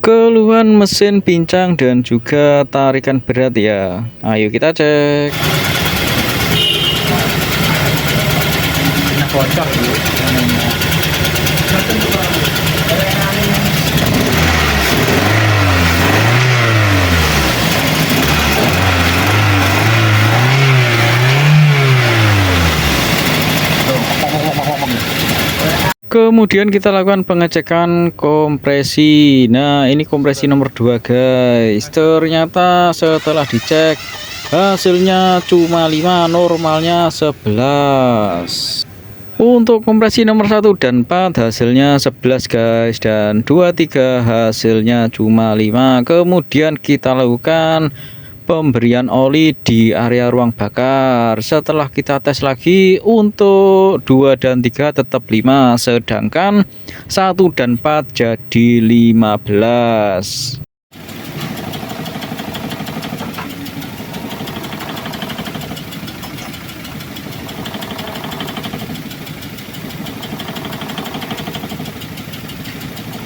Keluhan mesin pincang dan juga tarikan berat ya. Ayo kita cek. Kocok Kemudian kita lakukan pengecekan kompresi. Nah, ini kompresi nomor 2 guys. Ternyata setelah dicek hasilnya cuma 5, normalnya 11. Untuk kompresi nomor 1 dan 4 hasilnya 11 guys, dan 2, 3 hasilnya cuma 5. Kemudian kita lakukan pemberian oli di area ruang bakar. Setelah kita tes lagi, untuk 2 dan 3 tetap 5, sedangkan 1 dan 4 jadi 15.